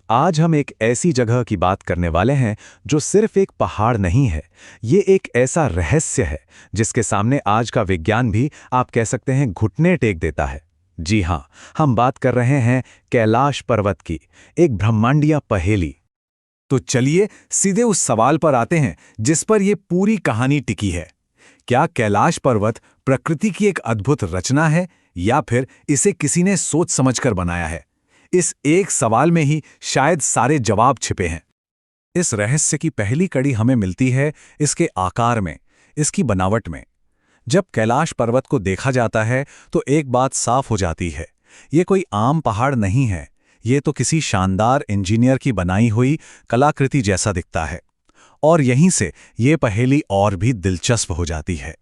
आज हम एक ऐसी जगह की बात करने वाले हैं जो सिर्फ एक पहाड़ नहीं है। ये एक ऐसा रहस्य है जिसके सामने आज का विज्ञान भी आप कह सकते हैं घुटने टेक देता है। जी हाँ, हम बात कर रहे हैं कैलाश पर्वत की, एक ब्रह्मांडीय पहेली। तो चलिए सीधे उस सवाल पर आते हैं जिस पर यह पूरी कहानी टिकी है। क्या कैलाश पर्वत प्रकृति की एक अद्भुत रचना है या फिर इसे किसी ने सोच समझकर बनाया है? इस एक सवाल में ही शायद सारे जवाब छिपे हैं। इस रहस्य की पहली कड़ी हमें मिलती है इसके आकार में, इसकी बनावट में। जब कैलाश पर्वत को देखा जाता है तो एक बात साफ हो जाती है, ये कोई आम पहाड़ नहीं है, ये तो किसी शानदार इंजीनियर की बनाई हुई कलाकृति जैसा दिखता है। और यहीं से ये पहेली और भी दिलचस्प हो जाती है।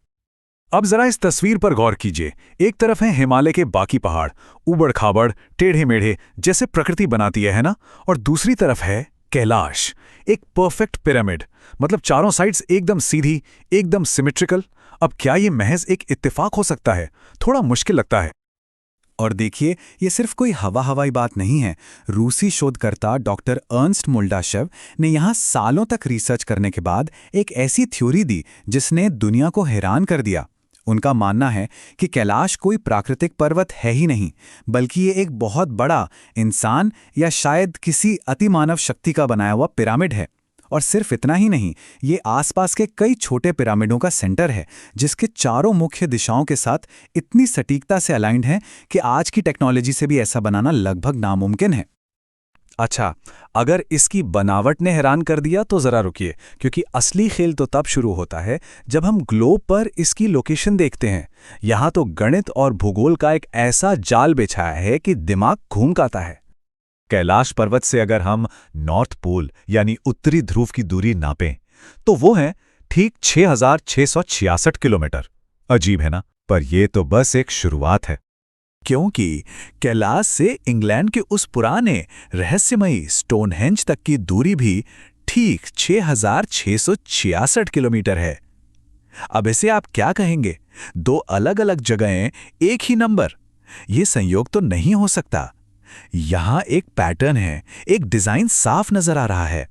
अब जरा इस तस्वीर पर गौर कीजिए। एक तरफ है हिमालय के बाकी पहाड़, उबड़-खाबड़, टेढ़े-मेढ़े जैसे प्रकृति बनाती है ना? और दूसरी तरफ है कैलाश, एक परफेक्ट पिरामिड, मतलब चारों साइड्स एकदम सीधी, एकदम सिमेट्रिकल। अब क्या ये महज एक इत्तेफाक हो सकता है? थोड़ा मुश्किल लगता है। और देखिए, ये सिर्फ कोई हवाई बात नहीं है। रूसी शोधकर्ता डॉक्टर अर्नस्ट मोल्डाशेव ने यहाँ सालों तक रिसर्च करने के बाद एक ऐसी थ्योरी दी जिसने दुनिया को हैरान कर दिया। उनका मानना है कि कैलाश कोई प्राकृतिक पर्वत है ही नहीं, बल्कि ये एक बहुत बड़ा इंसान या शायद किसी अतिमानव शक्ति का बनाया हुआ पिरामिड है। और सिर्फ इतना ही नहीं, ये आसपास के कई छोटे पिरामिडों का सेंटर है, जिसके चारों मुख्य दिशाओं के साथ इतनी सटीकता से अलाइंड है कि आज की टेक्नोलॉजी से भी ऐसा बनाना लगभग नामुमकिन है। अच्छा, अगर इसकी बनावट ने हैरान कर दिया तो जरा रुकिए, क्योंकि असली खेल तो तब शुरू होता है जब हम ग्लोब पर इसकी लोकेशन देखते हैं। यहाँ तो गणित और भूगोल का एक ऐसा जाल बिछाया है कि दिमाग घूम आता है। कैलाश पर्वत से अगर हम नॉर्थ पोल यानी उत्तरी ध्रुव की दूरी नापें तो वो है ठीक 6,666 किलोमीटर। अजीब है ना? पर यह तो बस एक शुरुआत है, क्योंकि कैलाश से इंग्लैंड के उस पुराने रहस्यमयी स्टोनहेंज तक की दूरी भी ठीक 6,666 किलोमीटर है। अब इसे आप क्या कहेंगे? दो अलग अलग जगहें, एक ही नंबर? यह संयोग तो नहीं हो सकता। यहां एक पैटर्न है, एक डिजाइन साफ नजर आ रहा है।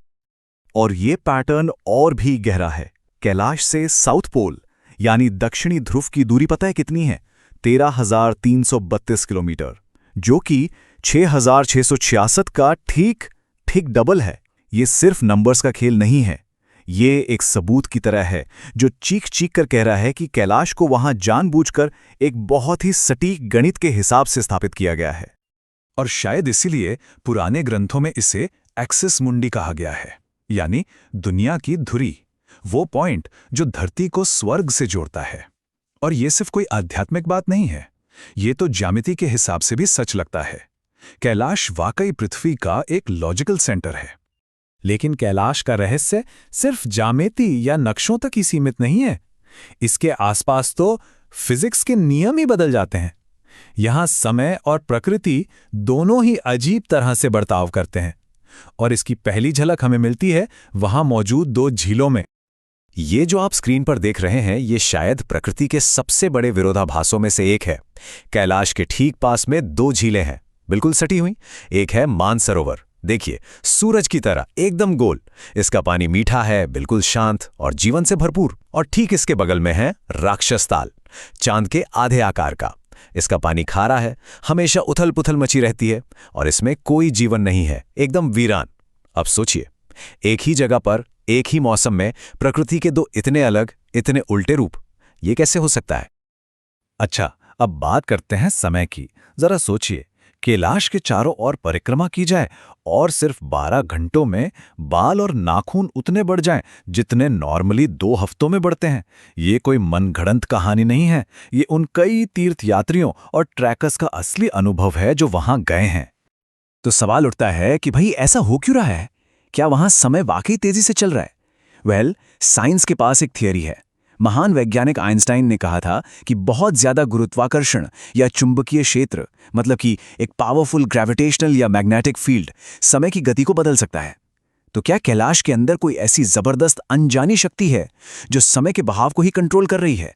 और यह पैटर्न और भी गहरा है। कैलाश से साउथ पोल यानी दक्षिणी ध्रुव की दूरी पता है कितनी है? 13,332 किलोमीटर, जो कि 6,666 का ठीक डबल है। ये सिर्फ नंबर्स का खेल नहीं है, ये एक सबूत की तरह है जो चीख कर कह रहा है कि कैलाश को वहां जानबूझकर एक बहुत ही सटीक गणित के हिसाब से स्थापित किया गया है। और शायद इसीलिए पुराने ग्रंथों में इसे एक्सिस मुंडी कहा गया है, यानी दुनिया की धुरी, वो पॉइंट जो धरती को स्वर्ग से जोड़ता है। और ये सिर्फ कोई आध्यात्मिक बात नहीं है, ये तो ज्यामिति के हिसाब से भी सच लगता है। कैलाश वाकई पृथ्वी का एक लॉजिकल सेंटर है। लेकिन कैलाश का रहस्य सिर्फ ज्यामिति या नक्शों तक ही सीमित नहीं है। इसके आसपास तो फिजिक्स के नियम ही बदल जाते हैं। यहां समय और प्रकृति दोनों ही अजीब तरह से बर्ताव करते हैं। और इसकी पहली झलक हमें मिलती है वहां मौजूद दो झीलों में। ये जो आप स्क्रीन पर देख रहे हैं, ये शायद प्रकृति के सबसे बड़े विरोधाभासों में से एक है। कैलाश के ठीक पास में दो झीलें हैं, बिल्कुल सटी हुई। एक है मानसरोवर, देखिए सूरज की तरह एकदम गोल। इसका पानी मीठा है, बिल्कुल शांत और जीवन से भरपूर। और ठीक इसके बगल में है राक्षस ताल, चांद के आधे आकार का। इसका पानी खारा है, हमेशा उथल पुथल मची रहती है और इसमें कोई जीवन नहीं है, एकदम वीरान। अब सोचिए, एक ही जगह पर एक ही मौसम में प्रकृति के दो इतने अलग, इतने उल्टे रूप, ये कैसे हो सकता है? अच्छा, अब बात करते हैं समय की। जरा सोचिए, कैलाश के चारों ओर परिक्रमा की जाए और सिर्फ 12 घंटों में बाल और नाखून उतने बढ़ जाएं जितने नॉर्मली 2 हफ्तों में बढ़ते हैं। ये कोई मनगढ़ंत कहानी नहीं है, ये उन कई तीर्थ यात्रियों और ट्रैकर्स का असली अनुभव है जो वहां गए हैं। तो सवाल उठता है कि भाई ऐसा हो क्यों रहा है? क्या वहां समय वाकई तेजी से चल रहा है? वेल, साइंस के पास एक थियरी है। महान वैज्ञानिक आइंस्टाइन ने कहा था कि बहुत ज्यादा गुरुत्वाकर्षण या चुंबकीय क्षेत्र, मतलब कि एक पावरफुल ग्रेविटेशनल या मैग्नेटिक फील्ड, समय की गति को बदल सकता है। तो क्या कैलाश के अंदर कोई ऐसी जबरदस्त अनजानी शक्ति है जो समय के बहाव को ही कंट्रोल कर रही है?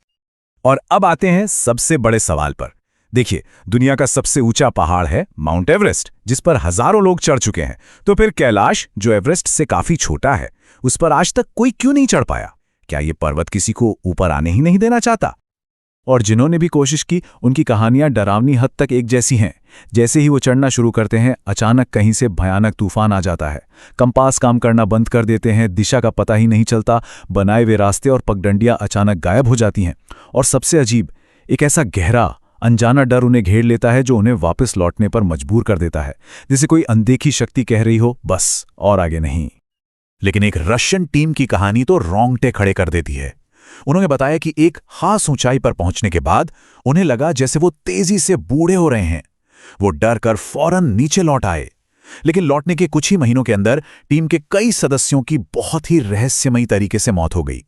और अब आते हैं सबसे बड़े सवाल पर। देखिए, दुनिया का सबसे ऊंचा पहाड़ है माउंट एवरेस्ट, जिस पर हजारों लोग चढ़ चुके हैं। तो फिर कैलाश, जो एवरेस्ट से काफी छोटा है, उस पर आज तक कोई क्यों नहीं चढ़ पाया? क्या ये पर्वत किसी को ऊपर आने ही नहीं देना चाहता? और जिन्होंने भी कोशिश की, उनकी कहानियां डरावनी हद तक एक जैसी हैं। जैसे ही वो चढ़ना शुरू करते हैं, अचानक कहीं से भयानक तूफान आ जाता है। कंपास काम करना बंद कर देते हैं, दिशा का पता ही नहीं चलता, बनाए हुए रास्ते और पगडंडियां अचानक गायब हो जाती हैं। और सबसे अजीब, एक ऐसा गहरा अनजाना डर उन्हें घेर लेता है जो उन्हें वापस लौटने पर मजबूर कर देता है, जैसे कोई अनदेखी शक्ति कह रही हो, बस और आगे नहीं। लेकिन एक रशियन टीम की कहानी तो रोंगटे खड़े कर देती है। उन्होंने बताया कि एक खास ऊंचाई पर पहुंचने के बाद उन्हें लगा जैसे वो तेजी से बूढ़े हो रहे हैं। वो डर कर फौरन नीचे लौट आए। लेकिन लौटने के कुछ ही महीनों के अंदर टीम के कई सदस्यों की बहुत ही रहस्यमयी तरीके से मौत हो गई।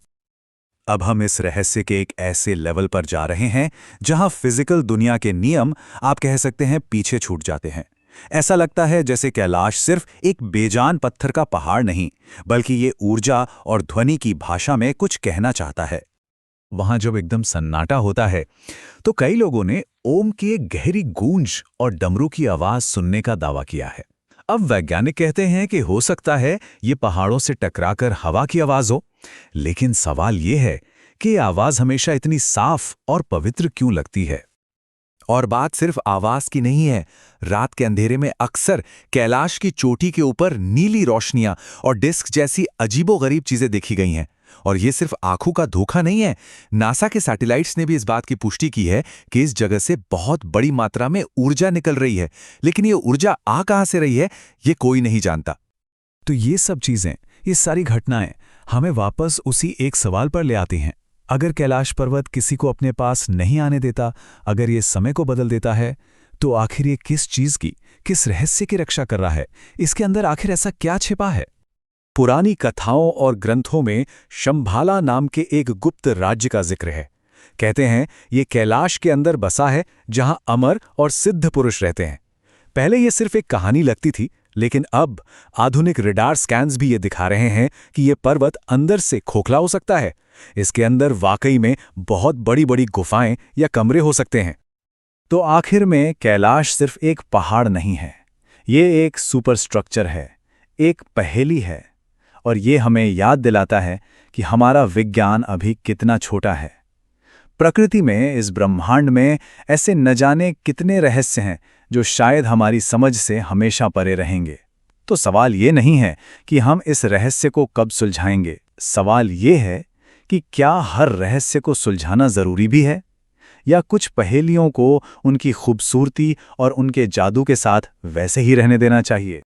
अब हम इस रहस्य के एक ऐसे लेवल पर जा रहे हैं जहां फिजिकल दुनिया के नियम, आप कह सकते हैं, पीछे छूट जाते हैं। ऐसा लगता है जैसे कैलाश सिर्फ एक बेजान पत्थर का पहाड़ नहीं, बल्कि ये ऊर्जा और ध्वनि की भाषा में कुछ कहना चाहता है। वहां जब एकदम सन्नाटा होता है तो कई लोगों ने ओम की एक गहरी गूंज और डमरू की आवाज सुनने का दावा किया है। अब वैज्ञानिक कहते हैं कि हो सकता है ये पहाड़ों से टकराकर हवा की आवाज हो, लेकिन सवाल ये है कि ये आवाज हमेशा इतनी साफ और पवित्र क्यों लगती है? और बात सिर्फ आवाज की नहीं है। रात के अंधेरे में अक्सर कैलाश की चोटी के ऊपर नीली रोशनियां और डिस्क जैसी अजीबोगरीब चीजें देखी गई हैं। और ये सिर्फ आंखों का धोखा नहीं है। नासा के सैटेलाइट्स ने भी इस बात की पुष्टि की है कि इस जगह से बहुत बड़ी मात्रा में ऊर्जा निकल रही है, लेकिन ये ऊर्जा आ कहां से रही है, ये कोई नहीं जानता। तो ये सब चीजें, ये सारी घटनाएं हमें वापस उसी एक सवाल पर ले आती हैं। अगर कैलाश पर्वत किसी को अपने पास नहीं आने देता, अगर ये समय को बदल देता है, तो आखिर ये किस चीज की, किस रहस्य की रक्षा कर रहा है? इसके अंदर आखिर ऐसा क्या छिपा है? पुरानी कथाओं और ग्रंथों में शंभाला नाम के एक गुप्त राज्य का जिक्र है। कहते हैं ये कैलाश के अंदर बसा है, जहां अमर और सिद्ध पुरुष रहते हैं। पहले ये सिर्फ एक कहानी लगती थी, लेकिन अब आधुनिक रेडार स्कैन्स भी ये दिखा रहे हैं कि ये पर्वत अंदर से खोखला हो सकता है। इसके अंदर वाकई में बहुत बड़ी बड़ी गुफाएं या कमरे हो सकते हैं। तो आखिर में कैलाश सिर्फ एक पहाड़ नहीं है, ये एक सुपरस्ट्रक्चर है, एक पहेली है। और ये हमें याद दिलाता है कि हमारा विज्ञान अभी कितना छोटा है। प्रकृति में, इस ब्रह्मांड में ऐसे न जाने कितने रहस्य हैं जो शायद हमारी समझ से हमेशा परे रहेंगे। तो सवाल ये नहीं है कि हम इस रहस्य को कब सुलझाएंगे, सवाल ये है कि क्या हर रहस्य को सुलझाना जरूरी भी है, या कुछ पहेलियों को उनकी खूबसूरती और उनके जादू के साथ वैसे ही रहने देना चाहिए।